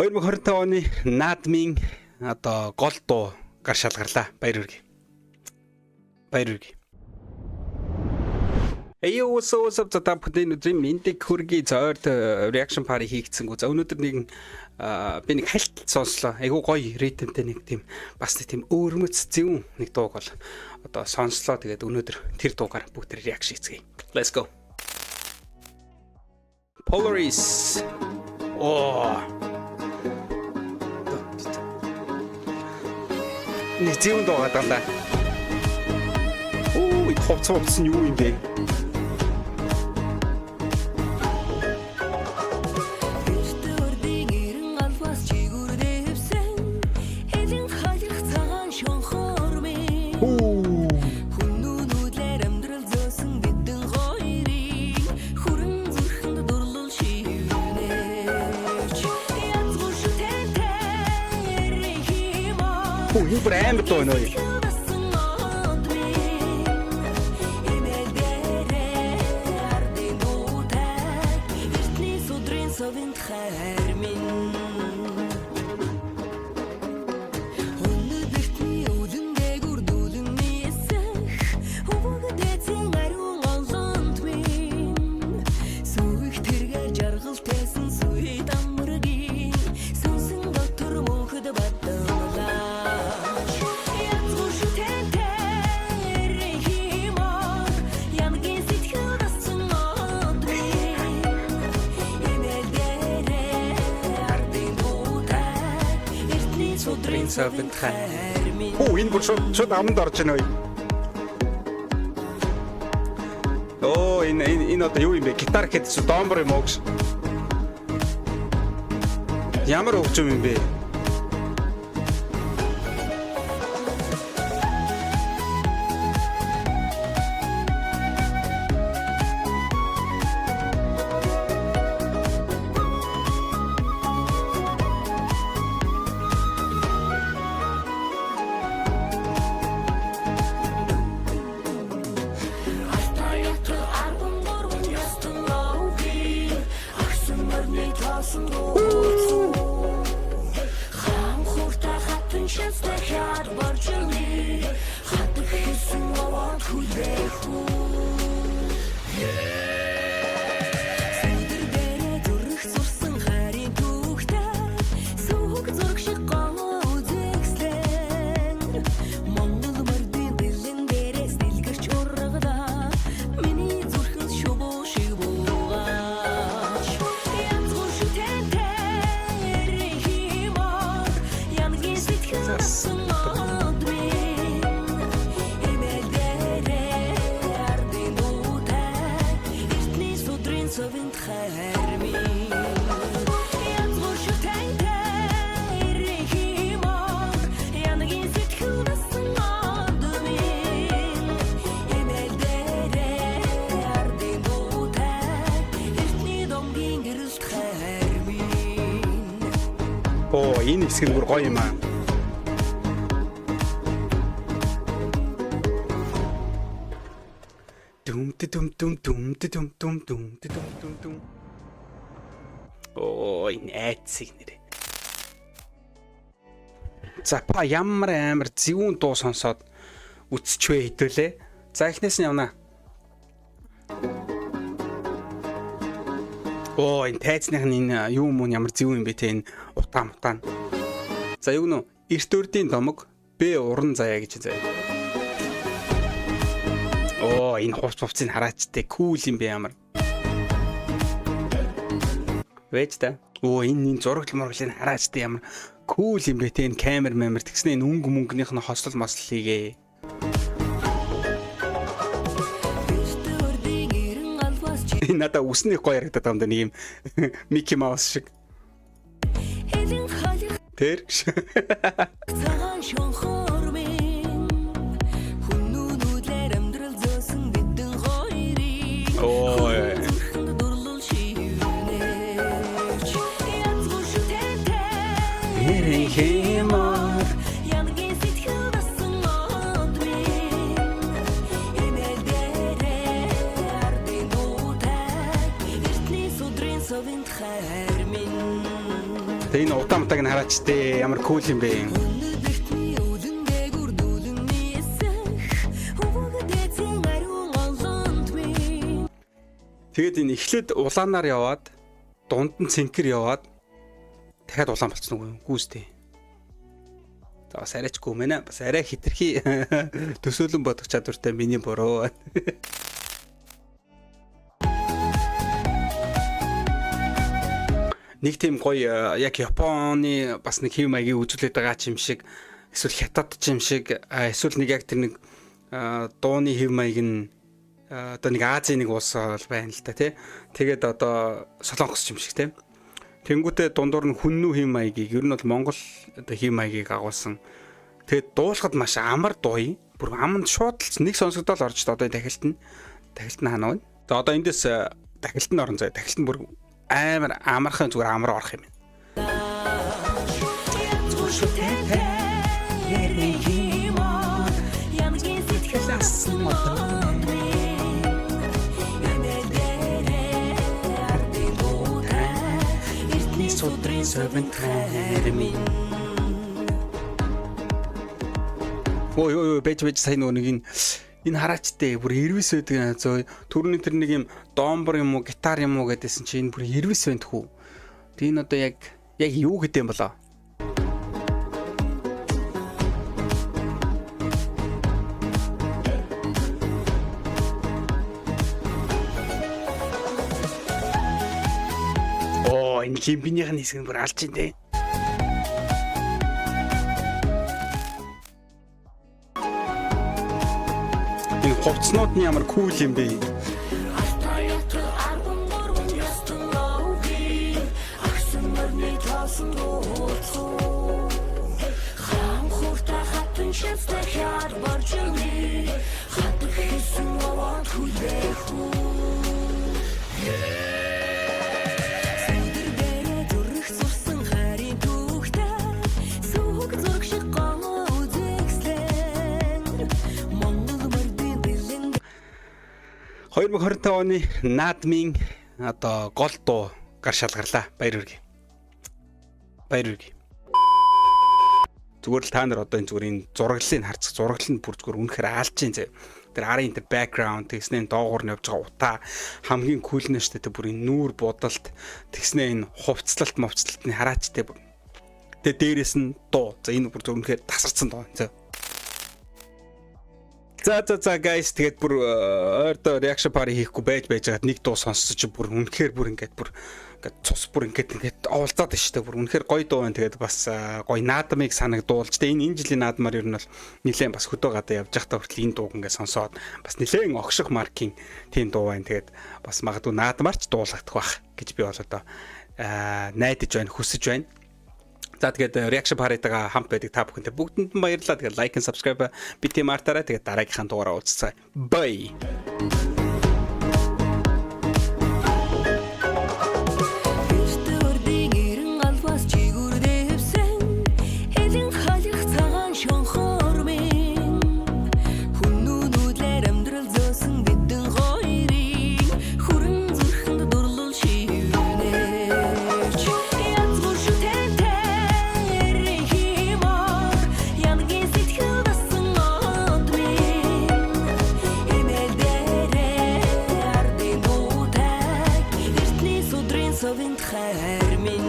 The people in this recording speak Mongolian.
2025 оны наадмын одоо гол дуу гар шалгарлаа. Баяр хүргэе. Баяр хүргэе. What's up та бүхэн өдрийн мэндийг хүргэе. За ойрт reaction party хийгдсэнгүү. За өнөөдөр нэг би нэг хальт сонслоо. Айгуу гоё ритмтэй нэг тийм бас нэг тийм өөрмөц зөвүүн нэг дууг бол одоо сонслоо. Тэгээд өнөөдөр тэр дуугаар бүгд reaction хийцгээе. Let's go. Polaris. Нэг зөвүүн дуу гадаалаа. Ой, ховцсон юу юм бэ? Юу брэм доо нөө. Энэ бүр шууд амд орж байна уу? Энэ одоо юу юм бэ? Гитар гэдэг домбор юм уу гэж. Ямар хөгжим юм бэ? Энэ хэсэг бүр гоё юм аа. Энэ айцэг нэрээ. За па ямар амар зөвүүн дуу сонсоод үтсчвэ хэдүүлээ. За эхнээс нь явна. Энэ тайзных нь энэ юу мөн ямар зөвүүн юм бэ те энэ утаан. За юу нөө эрт өрдийн домог Б уран заяа гэж заяа. Энэ хувцсыг хараачтай кул юм бэ ямар. Вэж та. Энэ зурагт морглыг хараачтай ямар кул юм бэ те энэ камер мамер тэгснэ энэ мөнгөнийх нь хослол мослол хийгээ. Надаа үснийх гоё ярагдаад байгаа юм да нэг юм Микки Маус шиг. Тэр Тэгээ энэ удаамтайг нь хараач тээ ямар кул юм бэ. Тэгээд энэ эхлээд улаанаар яваад дунд нь цэнхэр яваад дахиад улаан болчихсон уу гүйстэй. За бас арайчгүй мэнэ. Бас арай хитрхи төсөөлөн бодох чадвартай миний буруу. Нэг тийм гоё яг Японы бас нэг хэв маягийг үзүүлээд байгаа ч юм шиг, эсвэл хятад ч юм шиг, эсвэл нэг яг тэр нэг дууны хэв маяг нь одоо нэг Азийн нэг улс байна л да тий. Тэгээд одоо Солонгос ч юм шиг тий. Тэнгүүтээ дундуур нь хүннүү хэм маягийг ер нь бол Монгол одоо хэм маягийг агуулсан. Тэгээд дуулахад маш амар дууй. Бүр аманд шууд л нэг сонсогдоод орж та одоо дахилт нь ханаа байна. За одоо эндээс дахилт нь орон зай. Дахилт нь бүр амар амархан зүгээр амар орох юм. Содрын сөвэн хайрмин. Ой бэж сайн нэг энэ хараачтай бүр эрвэс байдаг зөө түрүүний тэр нэг юм домбор юм уу гитар юм уу гэдээсэн чи энэ бүр эрвэс байна тхүү. Тэг энэ одоо яг юу гэдэг юм болоо. Энэ лимбинийх нь хэсэг нь бүр алж ин дээ. Энэ хувцснууд нь ямар кул юм бэ? оны наадмын одоо гол дуу гар шалгарлаа. Баяр хүргэе. Зүгээр л та нар одоо энэ зүгээр энэ зураглалыг харцах зураглал нь бүр зүгээр үнэхээр аалж чинь зэ. Тэр арын тэр бэкграунд тэгснээ доогуур нь явж байгаа утаа хамгийн кул нь штэ тэр бүр энэ нүүр будалт тэгснээ энэ хувцлалт мовцлалтны хараачтай. Тэгээ дээрэс нь дуу. За энэ бүр үнэхээр тасарсан дуу. За guys тэгээд бүр ойрдоо reaction party хийхгүй байж байгаад нэг дуу сонсож бүр үнэхээр бүр ингээд цус бүр ингээд оволцоод байна шүү дээ. Бүр үнэхээр гоё дуу байна. Тэгээд бас гоё наадмыг санагдуулж тэ энэ жилийн наадмаар ер нь бол нэлээд бас хөдөө гадаа явж байхдаа хүртэл энэ дууг ингээд сонсоод бас нэлээд огших маркийн тийм дуу байна. Тэгээд бас магадгүй наадмаарч дуулагдах байх гэж би бол одоо найдаж байна, хүсэж байна. За тэгээд reaction party-тагаа хамт байдаг та бүхэнд бүгдэнд нь баярлалаа. Тэгээд like and subscribe бити мартаарай. Тэгээд дараагийнхаа дугаараа уулзцгаая. Bye. So wind hermin